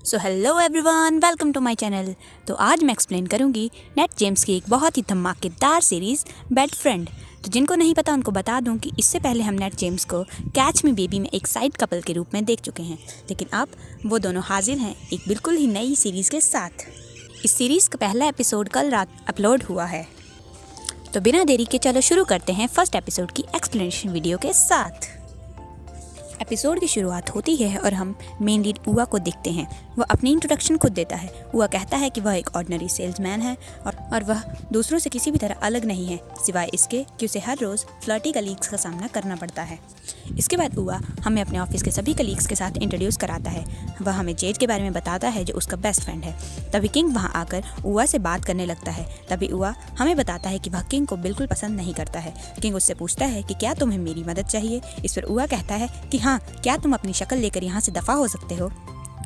So hello everyone, welcome to my channel. तो आज मैं एक्सप्लेन करूंगी नेट जेम्स की एक बहुत ही धमाकेदार सीरीज़ बेड फ्रेंड। तो जिनको नहीं पता उनको बता दूं कि इससे पहले हम नेट जेम्स को कैच मी बेबी में एक साइड कपल के रूप में देख चुके हैं, लेकिन अब वो दोनों हाजिर हैं एक बिल्कुल ही नई सीरीज़ के साथ। इस सीरीज़ का पहला एपिसोड कल रात अपलोड हुआ है। तो बिना देरी के चलो शुरू करते हैं फर्स्ट एपिसोड की एक्सप्लेनेशन वीडियो के साथ। एपिसोड की शुरुआत होती है और हम मेन लीड उआ को देखते हैं। वह अपनी इंट्रोडक्शन खुद देता है। उआ कहता है कि वह एक ऑर्डिनरी सेल्समैन है और वह दूसरों से किसी भी तरह अलग नहीं है, सिवाय इसके कि उसे हर रोज़ फ्लर्टी कलीग्स का सामना करना पड़ता है। इसके बाद उआ हमें अपने ऑफिस के सभी कलीग्स के साथ इंट्रोड्यूस कराता है। वह हमें जेड के बारे में बताता है जो उसका बेस्ट फ्रेंड है। तभी किंग वहाँ आकर उआ से बात करने लगता है। तभी उआ हमें बताता है कि वह किंग को बिल्कुल पसंद नहीं करता है। किंग उससे पूछता है कि क्या तुम्हें मेरी मदद चाहिए। इस पर उआ कहता है कि हाँ, क्या तुम अपनी शक्ल लेकर यहाँ से दफ़ा हो सकते हो।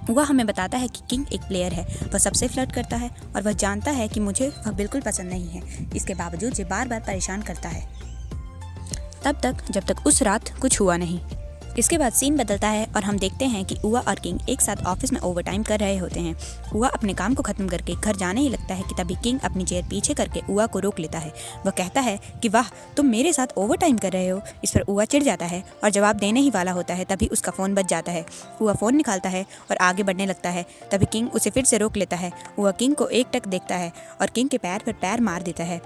वह हमें बताता है कि किंग एक प्लेयर है, वह सबसे फ्लर्ट करता है और वह जानता है कि मुझे वह बिल्कुल पसंद नहीं है। इसके बावजूद ये बार बार परेशान करता है तब तक जब तक उस रात कुछ हुआ नहीं। इसके बाद सीन बदलता है और हम देखते हैं कि उआ और किंग एक साथ ऑफिस में ओवरटाइम कर रहे होते हैं। उआ अपने काम को ख़त्म करके घर जाने ही लगता है कि तभी किंग अपनी चेयर पीछे करके उआ को रोक लेता है। वह कहता है कि वाह, तुम मेरे साथ ओवरटाइम कर रहे हो। इस पर उआ चिढ़ जाता है और जवाब देने ही वाला होता है। तभी उसका फ़ोन बज जाता है। उआ फ़ोन निकालता है और आगे बढ़ने लगता है। तभी किंग उसे फिर से रोक लेता है। उआ किंग को एक टक देखता है और किंग के पैर पर पैर मार देता है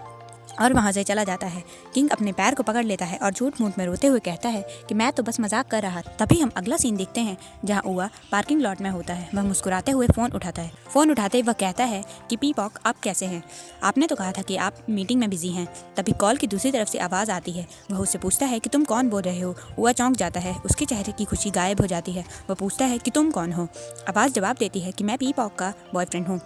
और वहाँ से चला जाता है। किंग अपने पैर को पकड़ लेता है और झूठ मूठ में रोते हुए कहता है कि मैं तो बस मजाक कर रहा था। तभी हम अगला सीन देखते हैं जहाँ उआ पार्किंग लॉट में होता है। वह मुस्कुराते हुए फ़ोन उठाता है। फ़ोन उठाते ही वह कहता है कि पीपॉक, आप कैसे हैं? आपने तो कहा था कि आप मीटिंग में बिजी हैं। तभी कॉल की दूसरी तरफ से आवाज़ आती है। वह उससे पूछता है कि तुम कौन बोल रहे हो। उआ चौंक जाता है, उसके चेहरे की खुशी गायब हो जाती है। वह पूछता है कि तुम कौन हो। आवाज़ जवाब देती है कि मैं पीपॉक का बॉयफ्रेंड हूँ,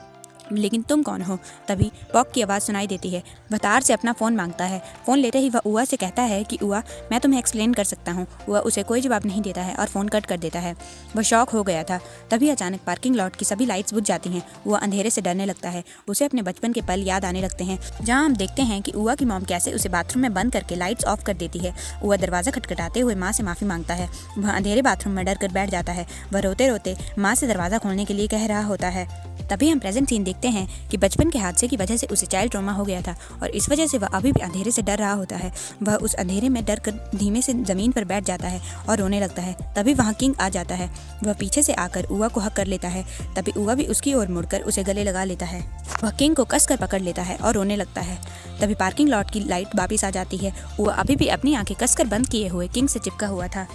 लेकिन तुम कौन हो। तभी पॉक की आवाज़ सुनाई देती है। वह तार से अपना फ़ोन मांगता है। फ़ोन लेते ही वह उआ से कहता है कि उआ, मैं तुम्हें एक्सप्लेन कर सकता हूँ। उआ उसे कोई जवाब नहीं देता है और फ़ोन कट कर देता है। वह शॉक हो गया था। तभी अचानक पार्किंग लॉट की सभी लाइट्स बुझ जाती हैं। उआ अंधेरे से डरने लगता है। उसे अपने बचपन के पल याद आने लगते हैं, जहाँ हम देखते हैं कि उआ की मॉम कैसे उसे बाथरूम में बंद करके लाइट्स ऑफ कर देती है। उआ दरवाज़ा खटखटाते हुए माँ से माफ़ी मांगता है। वह अंधेरे बाथरूम में डर कर बैठ जाता है। वह रोते रोते माँ से दरवाज़ा खोलने के लिए कह रहा होता है। तभी हम प्रेजेंट सीन देखते हैं कि बचपन के हादसे की वजह से उसे चाइल्ड ट्रॉमा हो गया था और इस वजह से वह अभी भी अंधेरे से डर रहा होता है। वह उस अंधेरे में डर कर धीमे से ज़मीन पर बैठ जाता है और रोने लगता है। तभी वहाँ किंग आ जाता है। वह पीछे से आकर उआ को हक कर लेता है। तभी उआ भी उसकी ओर मुड़कर उसे गले लगा लेता है। वह किंग को कसकर पकड़ लेता है और रोने लगता है। तभी पार्किंग लॉट की लाइट वापस आ जाती है। उआ अभी भी अपनी आंखें कसकर बंद किए हुए किंग से चिपका हुआ था।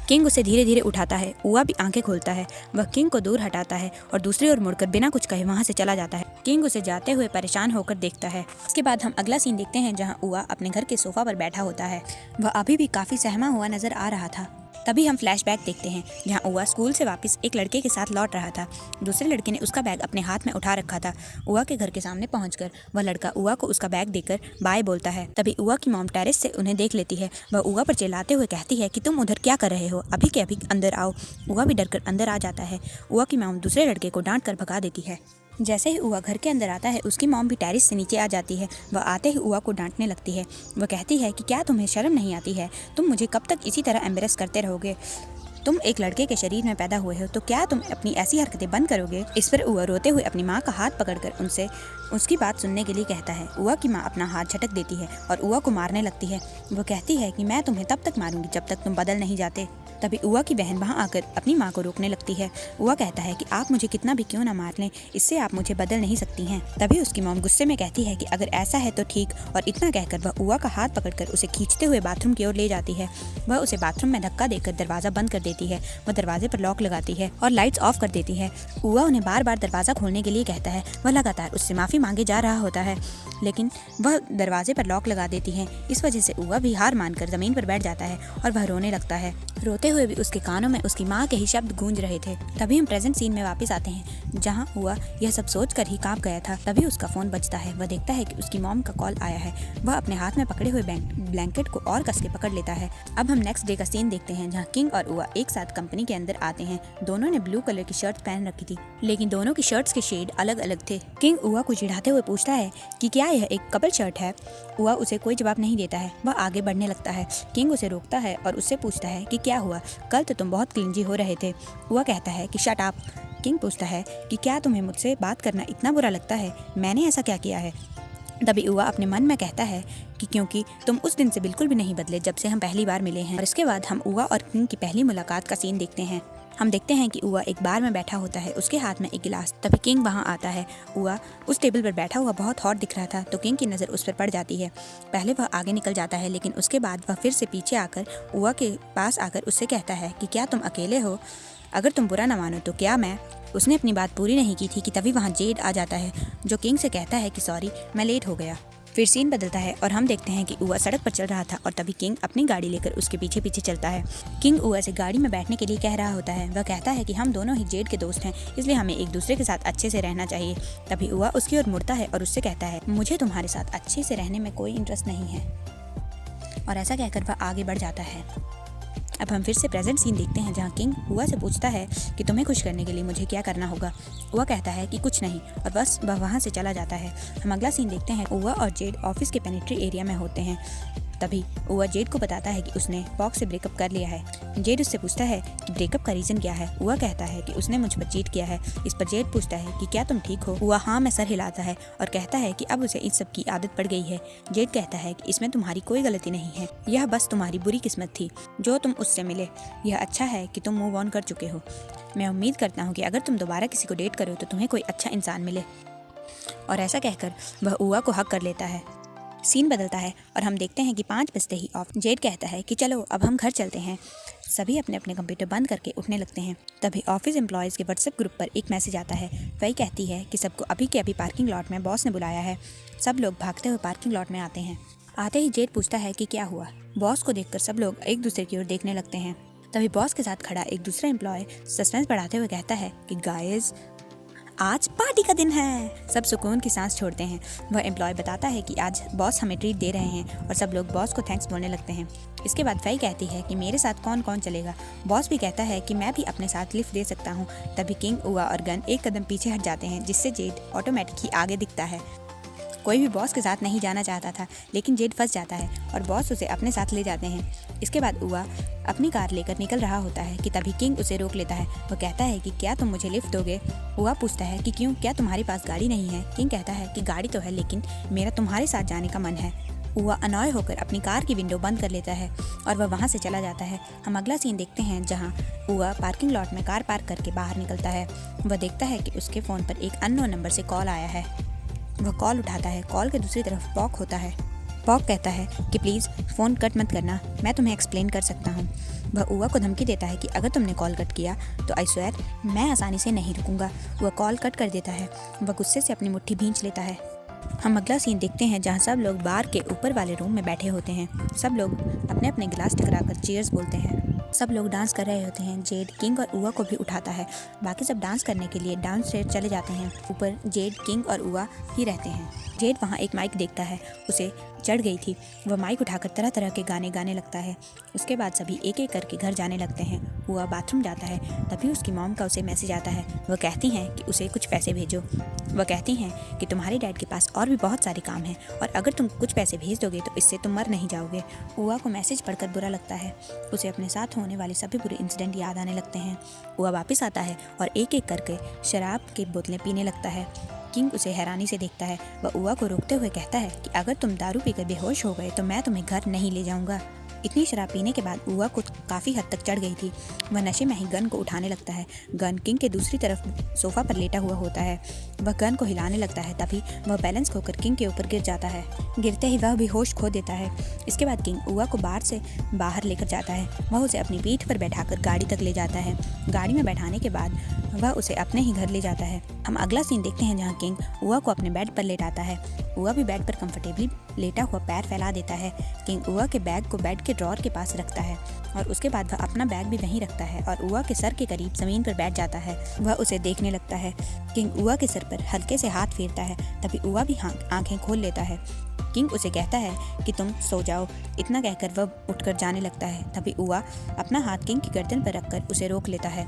किंग उसे धीरे धीरे उठाता है। उआ भी आंखें खोलता है। वह किंग को दूर हटाता है और दूसरी ओर मुड़कर बिना कुछ कहे वहां से चला जाता है। किंग उसे जाते हुए परेशान होकर देखता है। उसके बाद हम अगला सीन देखते हैं जहां उआ अपने घर के सोफा पर बैठा होता है। वह अभी भी काफ़ी सहमा हुआ नजर आ रहा था। तभी हम फ्लैशबैक देखते हैं जहां उआ स्कूल से वापस एक लड़के के साथ लौट रहा था। दूसरे लड़के ने उसका बैग अपने हाथ में उठा रखा था। उआ के घर के सामने पहुंचकर वह लड़का उआ को उसका बैग देकर बाय बोलता है। तभी उआ की मॉम टेरेस से उन्हें देख लेती है। वह उआ पर चिल्लाते हुए कहती है कि तुम उधर क्या कर रहे हो, अभी के अभी अंदर आओ। उआ भी डरकर अंदर आ जाता है। उआ की मॉम दूसरे लड़के को डांट कर भगा देती है। जैसे ही उआ घर के अंदर आता है, उसकी मॉम भी टेरिस से नीचे आ जाती है। वह आते ही उआ को डांटने लगती है। वह कहती है कि क्या तुम्हें शर्म नहीं आती है? तुम मुझे कब तक इसी तरह एम्बेरस करते रहोगे? तुम एक लड़के के शरीर में पैदा हुए हो, तो क्या तुम अपनी ऐसी हरकतें बंद करोगे? इस पर उआ रोते हुए अपनी माँ का हाथ पकड़कर उनसे उसकी बात सुनने के लिए कहता है। उआ की माँ अपना हाथ झटक देती है और उआ को मारने लगती है। वो कहती है कि मैं तुम्हें तब तक मारूंगी जब तक तुम बदल नहीं जाते। तभी उआ की बहन वहाँ आकर अपनी माँ को रोकने लगती है। उआ कहता है कि आप मुझे कितना भी क्यों ना मार लें, इससे आप मुझे बदल नहीं सकती हैं। तभी उसकी मॉम गुस्से में कहती है कि अगर ऐसा है तो ठीक, और इतना कहकर वह उआ का हाथ पकड़कर उसे खींचते हुए बाथरूम की ओर ले जाती है। वह उसे बाथरूम में धक्का देकर दरवाज़ा बंद कर देती है। वह दरवाजे पर लॉक लगाती है और लाइट्स ऑफ कर देती है। उआ उन्हें बार बार दरवाज़ा खोलने के लिए कहता है। वह लगातार उससे माफ़ी मांगे जा रहा होता है, लेकिन वह दरवाजे पर लॉक लगा देती है। इस वजह से उआ भी हार मानकर ज़मीन पर बैठ जाता है और वह रोने लगता है। रोते हुए भी उसके कानों में उसकी माँ के ही शब्द गूंज रहे थे। तभी हम प्रेजेंट सीन में वापस आते हैं जहाँ हुआ यह सब सोचकर ही कांप गया था। तभी उसका फ़ोन बजता है। वह देखता है कि उसकी मॉम का कॉल आया है। वह अपने हाथ में पकड़े हुए ब्लैंकेट को और कस के पकड़ लेता है। अब हम नेक्स्ट डे का सीन देखते हैं जहाँ किंग और उआ एक साथ कंपनी के अंदर आते हैं। दोनों ने ब्लू कलर की शर्ट पहन रखी थी, लेकिन दोनों की शर्ट्स के शेड अलग अलग थे। किंग उआ को चिढ़ाते हुए पूछता है कि क्या यह एक कपल शर्ट है। उआ उसे कोई जवाब नहीं देता है। वह आगे बढ़ने लगता है। किंग उसे रोकता है और उससे पूछता है कि क्या हुआ, कल तो तुम बहुत क्लिंजी हो रहे थे। उआ कहता है कि शट अप। किंग पूछता है कि क्या तुम्हें मुझसे बात करना इतना बुरा लगता है, मैंने ऐसा क्या किया है। तभी उआ अपने मन में कहता है कि क्योंकि तुम उस दिन से बिल्कुल भी नहीं बदले जब से हम पहली बार मिले हैं। और इसके बाद हम उआ और किंग की पहली मुलाकात का सीन देखते हैं। हम देखते हैं कि उआ एक बार में बैठा होता है, उसके हाथ में एक गिलास। तभी किंग वहाँ आता है। उआ उस टेबल पर बैठा हुआ बहुत हॉट दिख रहा था, तो किंग की नज़र उस पर पड़ जाती है। पहले वह आगे निकल जाता है, लेकिन उसके बाद वह फिर से पीछे आकर उआ के पास आकर उससे कहता है कि क्या तुम अकेले हो? अगर तुम बुरा न मानो तो क्या मैं। उसने अपनी बात पूरी नहीं की थी कि तभी वहाँ जेड आ जाता है, जो किंग से कहता है कि सॉरी, मैं लेट हो गया। फिर सीन बदलता है और हम देखते हैं कि उआ सड़क पर चल रहा था और तभी किंग अपनी गाड़ी लेकर उसके पीछे पीछे चलता है। किंग उआ से गाड़ी में बैठने के लिए कह रहा होता है। वह कहता है कि हम दोनों ही जेड के दोस्त हैं, इसलिए हमें एक दूसरे के साथ अच्छे से रहना चाहिए। तभी उआ उसकी ओर मुड़ता है और उससे कहता है, मुझे तुम्हारे साथ अच्छे से रहने में कोई इंटरेस्ट नहीं है। और ऐसा कहकर वह आगे बढ़ जाता है। अब हम फिर से प्रेजेंट सीन देखते हैं, जहाँ किंग उआ से पूछता है कि तुम्हें खुश करने के लिए मुझे क्या करना होगा। उआ कहता है कि कुछ नहीं, और बस वह वहाँ से चला जाता है। हम अगला सीन देखते हैं, उआ और जेड ऑफिस के पेनिट्री एरिया में होते हैं। तभी उआ जेड को बताता है कि उसने पॉक से ब्रेकअप कर लिया है। जेड उससे पूछता है कि ब्रेकअप का रीज़न क्या है। उआ कहता है कि उसने मुझ पर चीट किया है। इस पर जेड पूछता है कि क्या तुम ठीक हो। उआ हाँ में सर हिलाता है और कहता है कि अब उसे इस सब की आदत पड़ गई है। जेड कहता है कि इसमें तुम्हारी कोई गलती नहीं है, यह बस तुम्हारी बुरी किस्मत थी जो तुम उससे मिले। यह अच्छा है कि तुम मूव ऑन कर चुके हो। मैं उम्मीद करता हूँ कि अगर तुम दोबारा किसी को डेट करो तो तुम्हें कोई अच्छा इंसान मिले। और ऐसा कहकर वह उआ को हक कर लेता है। सीन बदलता है और हम देखते हैं कि 5 बजते ही ऑफ जेड कहता है कि चलो अब हम घर चलते हैं। सभी अपने अपने कंप्यूटर बंद करके उठने लगते हैं। तभी ऑफिस एम्प्लॉयज़ के व्हाट्सएप ग्रुप पर एक मैसेज आता है। वही कहती है कि सबको अभी के अभी पार्किंग लॉट में बॉस ने बुलाया है। सब लोग भागते हुए पार्किंग लॉट में आते हैं। आते ही जेड पूछता है कि क्या हुआ। बॉस को देखकर सब लोग एक दूसरे की ओर देखने लगते हैं। तभी बॉस के साथ खड़ा एक दूसरा एम्प्लॉय सस्पेंस बढ़ाते हुए कहता है कि गाइस, आज पार्टी का दिन है। सब सुकून की सांस छोड़ते हैं। वह एम्प्लॉय बताता है कि आज बॉस हमें ट्रीट दे रहे हैं और सब लोग बॉस को थैंक्स बोलने लगते हैं। इसके बाद फई कहती है कि मेरे साथ कौन कौन चलेगा। बॉस भी कहता है कि मैं भी अपने साथ लिफ्ट दे सकता हूँ। तभी किंग, उआ और गन एक कदम पीछे हट जाते हैं, जिससे जेड ऑटोमेटिक ही आगे दिखता है। कोई भी बॉस के साथ नहीं जाना चाहता था, लेकिन जेड फंस जाता है और बॉस उसे अपने साथ ले जाते हैं। इसके बाद उआ अपनी कार लेकर निकल रहा होता है कि तभी किंग उसे रोक लेता है। वह कहता है कि क्या तुम मुझे लिफ्ट दोगे। उआ पूछता है कि क्यों, क्या तुम्हारे पास गाड़ी नहीं है। किंग कहता है कि गाड़ी तो है, लेकिन मेरा तुम्हारे साथ जाने का मन है। उआ अनॉय होकर अपनी कार की विंडो बंद कर लेता है और वह वहाँ से चला जाता है। हम अगला सीन देखते हैं, जहाँ उआ पार्किंग लॉट में कार पार्क करके बाहर निकलता है। वह देखता है कि उसके फ़ोन पर एक अननोन नंबर से कॉल आया है। वह कॉल उठाता है। कॉल के दूसरी तरफ पॉक होता है। पॉक कहता है कि प्लीज़ फ़ोन कट मत करना, मैं तुम्हें एक्सप्लेन कर सकता हूँ। वह उआ को धमकी देता है कि अगर तुमने कॉल कट किया तो आई स्वेयर मैं आसानी से नहीं रुकूंगा। वह कॉल कट कर देता है। वह गुस्से से अपनी मुट्ठी भींच लेता है। हम अगला सीन देखते हैं, जहाँ सब लोग बार के ऊपर वाले रूम में बैठे होते हैं। सब लोग अपने अपने गिलास टकराकर चीयर्स बोलते हैं। सब लोग डांस कर रहे होते हैं। जेड किंग और उआ को भी उठाता है। बाकी सब डांस करने के लिए डांस स्टेज चले जाते हैं। ऊपर जेड, किंग और उआ ही रहते हैं। जेड वहाँ एक माइक देखता है, उसे चढ़ गई थी। वह माइक उठाकर तरह तरह के गाने गाने लगता है। उसके बाद सभी एक एक करके घर जाने लगते हैं। उआ बाथरूम जाता है। तभी उसकी मॉम का उसे मैसेज आता है। वह कहती हैं कि उसे कुछ पैसे भेजो। वह कहती हैं कि तुम्हारे डैड के पास और भी बहुत सारे काम हैं और अगर तुम कुछ पैसे भेज दोगे तो इससे तुम मर नहीं जाओगे। उआ को मैसेज पढ़कर बुरा लगता है। उसे अपने साथ होने वाले सभी बुरे इंसिडेंट याद आने लगते हैं। उआ वापस आता है और एक एक करके शराब की बोतलें पीने लगता है। किंग उसे हैरानी से देखता है। वह उआ को रोकते हुए कहता है कि अगर तुम दारू पीकर बेहोश हो गए तो मैं तुम्हें घर नहीं ले जाऊंगा। इतनी शराब पीने के बाद उआ को काफ़ी हद तक चढ़ गई थी। वह नशे में ही गन को उठाने लगता है। गन किंग के दूसरी तरफ सोफा पर लेटा हुआ होता है। वह गन को हिलाने लगता है। तभी वह बैलेंस खोकर किंग के ऊपर गिर जाता है। गिरते ही वह भी होश खो देता है। इसके बाद किंग उआ को बार से बाहर लेकर जाता है। वह उसे अपनी पीठ पर बैठाकर गाड़ी तक ले जाता है। गाड़ी में बैठाने के बाद वह उसे अपने ही घर ले जाता है। हम अगला सीन देखते हैं, जहाँ किंग उआ को अपने बेड पर लेटाता है। उआ भी बेड पर कंफर्टेबली लेटा हुआ पैर फैला देता है। किंग उआ के बैग को बेड के ड्रॉर के पास रखता है और उसके बाद वह अपना बैग भी वहीं रखता है और उआ के सर के करीब ज़मीन पर बैठ जाता है। वह उसे देखने लगता है। किंग उआ के सर पर हल्के से हाथ फेरता है। तभी उआ भी आंखें खोल लेता है। किंग उसे कहता है कि तुम सो जाओ। इतना कहकर वह उठकर जाने लगता है। तभी उआ अपना हाथ किंग की गर्दन पर रखकर उसे रोक लेता है।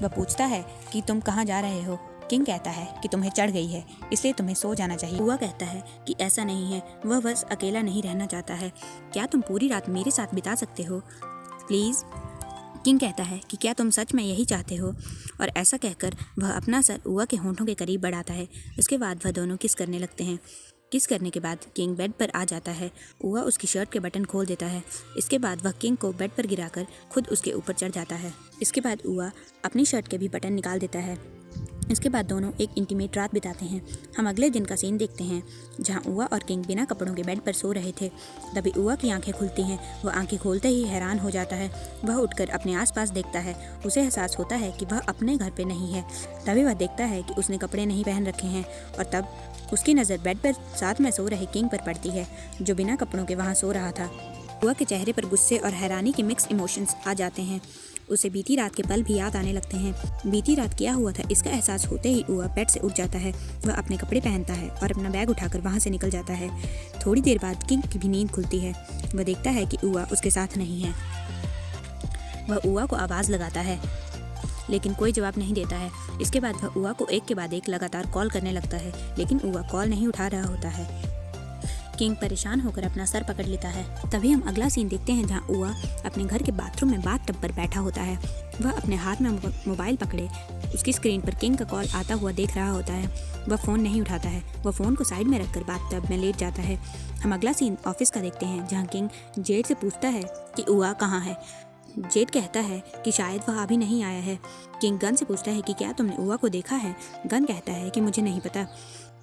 वह पूछता है कि तुम कहाँ जा रहे हो। किंग कहता है कि तुम्हें चढ़ गई है, इसलिए तुम्हें सो जाना चाहिए। उआ कहता है कि ऐसा नहीं है, वह बस अकेला नहीं रहना चाहता है। क्या तुम पूरी रात मेरे साथ बिता सकते हो प्लीज़। किंग कहता है कि क्या तुम सच में यही चाहते हो, और ऐसा कहकर वह अपना सर उआ के होंठों के करीब बढ़ाता है। उसके बाद वह दोनों किस करने लगते हैं। किस करने के बाद किंग बेड पर आ जाता है। उआ उसकी शर्ट के बटन खोल देता है। इसके बाद वह किंग को बेड पर गिराकर खुद उसके ऊपर चढ़ जाता है। इसके बाद उआ अपनी शर्ट के भी बटन निकाल देता है। इसके बाद दोनों एक इंटीमेट रात बिताते हैं। हम अगले दिन का सीन देखते हैं जहां उआ और किंग बिना कपड़ों के बेड पर सो रहे थे। तभी उआ की आंखें खुलती हैं। वह आंखें खोलते ही हैरान हो जाता है। वह उठकर अपने आसपास देखता है। उसे एहसास होता है कि वह अपने घर पे नहीं है। तभी वह देखता है कि उसने कपड़े नहीं पहन रखे हैं, और तब उसकी नज़र बेड पर साथ में सो रहे किंग पर पड़ती है, जो बिना कपड़ों के वहाँ सो रहा था। उआ के चेहरे पर गुस्से और हैरानी के मिक्स इमोशंस आ जाते हैं। उसे बीती रात के पल भी याद आने लगते हैं। बीती रात क्या हुआ था इसका एहसास होते ही उआ बेड से उठ जाता है। वह अपने कपड़े पहनता है और अपना बैग उठाकर वहाँ से निकल जाता है। थोड़ी देर बाद किंग की भी नींद खुलती है। वह देखता है कि उआ उसके साथ नहीं है। वह उआ को आवाज़ लगाता है, लेकिन कोई जवाब नहीं देता है। इसके बाद वह उआ को एक के बाद एक लगातार कॉल करने लगता है, लेकिन उआ कॉल नहीं उठा रहा होता है। किंग परेशान होकर अपना सर पकड़ लेता है। तभी हम अगला सीन देखते हैं जहां उआ अपने घर के बाथरूम में बाथ टब पर बैठा होता है। वह अपने हाथ में मोबाइल पकड़े उसकी स्क्रीन पर किंग का कॉल आता हुआ देख रहा होता है। वह फ़ोन नहीं उठाता है। वह फ़ोन को साइड में रखकर बाथ टब में लेट जाता है। हम अगला सीन ऑफिस का देखते हैं जहाँ किंग जेड से पूछता है कि उआ कहाँ है। जेड कहता है कि शायद वह अभी नहीं आया है। किंग गन से पूछता है कि क्या तुमने उआ को देखा है। गन कहता है कि मुझे नहीं पता।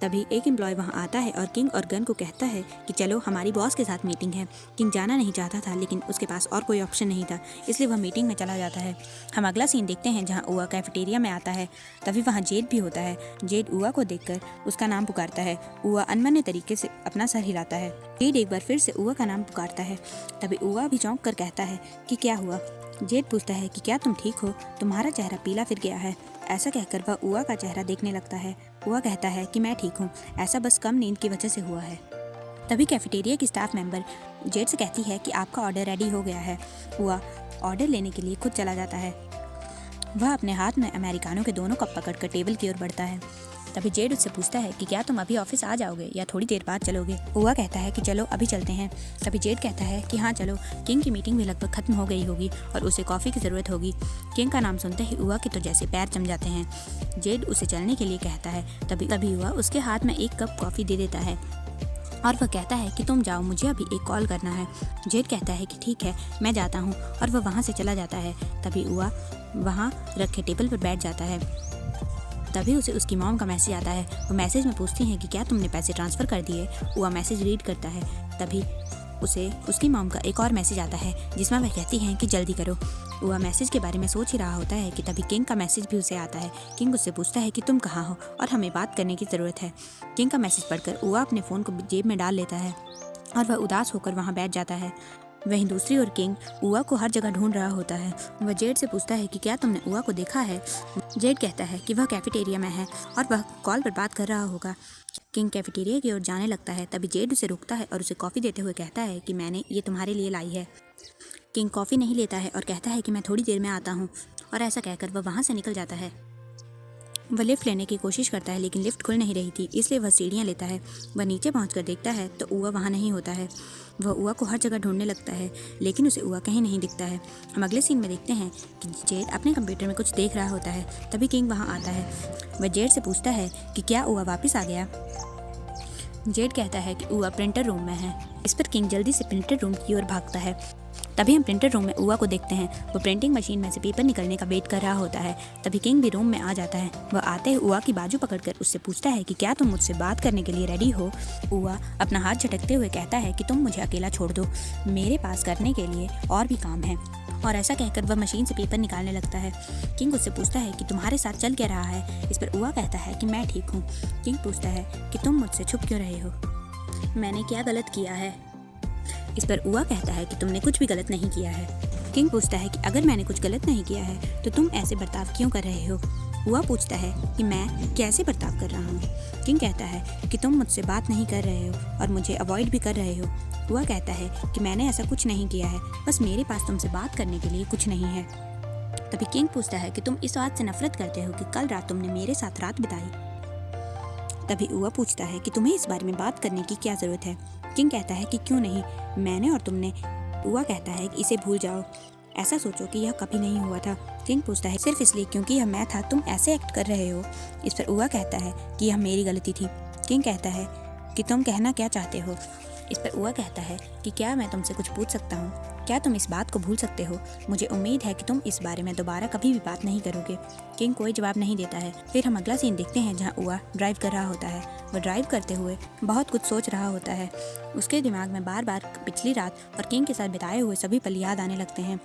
तभी एक एम्प्लॉय वहां आता है और किंग और गन को कहता है कि चलो हमारी बॉस के साथ मीटिंग है। किंग जाना नहीं चाहता था, लेकिन उसके पास और कोई ऑप्शन नहीं था, इसलिए वह मीटिंग में चला जाता है। हम अगला सीन देखते हैं जहां उआ कैफेटेरिया में आता है। तभी वहां जेड भी होता है। जेड उआ को देखकर उसका नाम पुकारता है। उआ अनमने तरीके से अपना सर हिलाता है। जेड एक बार फिर से उआ का नाम पुकारता है। तभी उआ भी चौंक कर कहता है कि क्या हुआ। जेड पूछता है कि क्या तुम ठीक हो, तुम्हारा चेहरा पीला फिर गया है। ऐसा कहकर वह उआ का चेहरा देखने लगता है। उआ कहता है कि मैं ठीक हूँ, ऐसा बस कम नींद की वजह से हुआ है। तभी कैफेटेरिया की स्टाफ मेंबर जेड से कहती है कि आपका ऑर्डर रेडी हो गया है। उआ ऑर्डर लेने के लिए खुद चला जाता है। वह अपने हाथ में अमेरिकानों के दोनों कप पकड़कर टेबल की ओर बढ़ता है। तभी जेड उससे पूछता है कि क्या तुम अभी ऑफिस आ जाओगे या थोड़ी देर बाद चलोगे। उआ कहता है कि चलो अभी चलते हैं। तभी जेड कहता है कि हाँ चलो, किंग की मीटिंग भी लगभग खत्म हो गई होगी और उसे कॉफ़ी की ज़रूरत होगी। किंग का नाम सुनते ही उआ के तो जैसे पैर जम जाते हैं। जेड उसे चलने के लिए कहता है। तभी उआ उसके हाथ में एक कप कॉफ़ी दे देता है और वह कहता है कि तुम जाओ, मुझे अभी एक कॉल करना है। जेड कहता है कि ठीक है, मैं जाता हूँ, और वह वहाँ से चला जाता है। तभी उआ वहाँ रखे टेबल पर बैठ जाता है। तभी उसे उसकी मॉम का मैसेज आता है। वो मैसेज में पूछती हैं कि क्या तुमने पैसे ट्रांसफ़र कर दिए। उआ मैसेज रीड करता है। तभी उसे उसकी मॉम का एक और मैसेज आता है जिसमें वह कहती हैं कि जल्दी करो। उआ मैसेज के बारे में सोच ही रहा होता है कि तभी किंग का मैसेज भी उसे आता है। किंग उससे पूछता है कि तुम कहाँ हो और हमें बात करने की ज़रूरत है। किंग का मैसेज पढ़कर उआ अपने फ़ोन को जेब में डाल लेता है और वह उदास होकर वहाँ बैठ जाता है। वहीं दूसरी ओर किंग उआ को हर जगह ढूंढ रहा होता है। वह जेड से पूछता है कि क्या तुमने उआ को देखा है। जेड कहता है कि वह कैफेटेरिया में है और वह कॉल पर बात कर रहा होगा। किंग कैफेटेरिया की ओर जाने लगता है। तभी जेड उसे रुकता है और उसे कॉफ़ी देते हुए कहता है कि मैंने ये तुम्हारे लिए लाई है। किंग कॉफ़ी नहीं लेता है और कहता है कि मैं थोड़ी देर में आता हूँ, और ऐसा कहकर वह वहाँ से निकल जाता है। वह लिफ्ट लेने की कोशिश करता है, लेकिन लिफ्ट खुल नहीं रही थी, इसलिए वह सीढ़ियाँ लेता है। वह नीचे पहुंचकर देखता है तो उआ वहाँ नहीं होता है। वह उआ को हर जगह ढूंढने लगता है, लेकिन उसे उआ कहीं नहीं दिखता है। हम अगले सीन में देखते हैं कि जेड अपने कंप्यूटर में कुछ देख रहा होता है। तभी किंग वहाँ आता है। वह जेड से पूछता है कि क्या उआ वापस आ गया। जेड कहता है कि उआ प्रिंटर रूम में है। इस पर किंग जल्दी से प्रिंटर रूम की ओर भागता है। तभी हम प्रिंटर रूम में उआ को देखते हैं। वो प्रिंटिंग मशीन में से पेपर निकलने का वेट कर रहा होता है। तभी किंग भी रूम में आ जाता है। वह आते ही उआ की बाजू पकड़कर उससे पूछता है कि क्या तुम मुझसे बात करने के लिए रेडी हो। उआ अपना हाथ झटकते हुए कहता है कि तुम मुझे अकेला छोड़ दो, मेरे पास करने के लिए और भी काम है। और ऐसा कहकर वह मशीन से पेपर निकालने लगता है। किंग उससे पूछता है कि तुम्हारे साथ चल क्या रहा है। इस पर उआ कहता है कि मैं ठीक हूँ। किंग पूछता है कि तुम मुझसे छुप क्यों रहे हो, मैंने क्या गलत किया है। इस पर उआ कहता है कि तुमने कुछ भी गलत नहीं किया है। किंग पूछता है कि अगर मैंने कुछ गलत नहीं किया है तो तुम ऐसे बर्ताव क्यों कर रहे हो। उआ पूछता है कि मैं कैसे बर्ताव कर रहा हूँ। किंग कहता है कि तुम मुझसे बात नहीं कर रहे हो और मुझे अवॉइड भी कर रहे हो। उआ कहता है कि मैंने ऐसा कुछ नहीं किया है, बस मेरे पास तुमसे बात करने के लिए कुछ नहीं है। तभी किंग पूछता है कि तुम इस बात से नफरत करते हो कि कल रात तुमने मेरे साथ रात बिताई। तभी उआ पूछता है कि तुम्हें इस बारे में बात करने की क्या ज़रूरत है। किंग कहता है कि क्यों नहीं, मैंने और तुमने। उआ कहता है कि इसे भूल जाओ, ऐसा सोचो कि यह कभी नहीं हुआ था। किंग पूछता है सिर्फ इसलिए क्योंकि यह मैं था तुम ऐसे एक्ट कर रहे हो। इस पर उआ कहता है कि यह मेरी गलती थी। किंग कहता है कि तुम कहना क्या चाहते हो। इस पर उआ कहता है कि क्या मैं तुमसे कुछ पूछ सकता हूँ? क्या तुम इस बात को भूल सकते हो? मुझे उम्मीद है कि तुम इस बारे में दोबारा कभी भी बात नहीं करोगे। किंग कोई जवाब नहीं देता है। फिर हम अगला सीन देखते हैं जहाँ उआ ड्राइव कर रहा होता है। वह ड्राइव करते हुए बहुत कुछ सोच रहा होता है। उसके दिमाग में बार बार पिछली रात और किंग के साथ बिताए हुए सभी पल याद आने लगते हैं।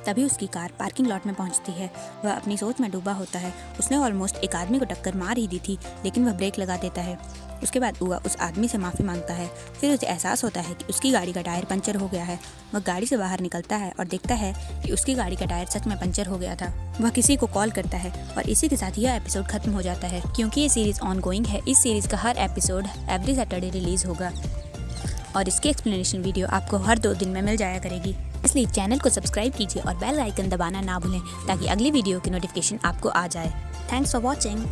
तभी उसकी कार पार्किंग लॉट में पहुंचती है। वह अपनी सोच में डूबा होता है। उसने ऑलमोस्ट एक आदमी को टक्कर मार ही दी थी, लेकिन वह ब्रेक लगा देता है। उसके बाद उआ उस आदमी से माफ़ी मांगता है। फिर उसे एहसास होता है कि उसकी गाड़ी का टायर पंचर हो गया है। वह गाड़ी से बाहर निकलता है और देखता है कि उसकी गाड़ी का टायर सच में पंचर हो गया था। वह किसी को कॉल करता है और इसी के साथ यह एपिसोड खत्म हो जाता है। क्योंकि ये सीरीज़ ऑनगोइंग है, इस सीरीज़ का हर एपिसोड एवरी सैटरडे रिलीज़ होगा और इसकी एक्सप्लेनेशन वीडियो आपको हर 2 दिन में मिल जाया करेगी। इसलिए चैनल को सब्सक्राइब कीजिए और बेल आइकन दबाना ना भूलें ताकि अगली वीडियो की नोटिफिकेशन आपको आ जाए। Thanks for watching.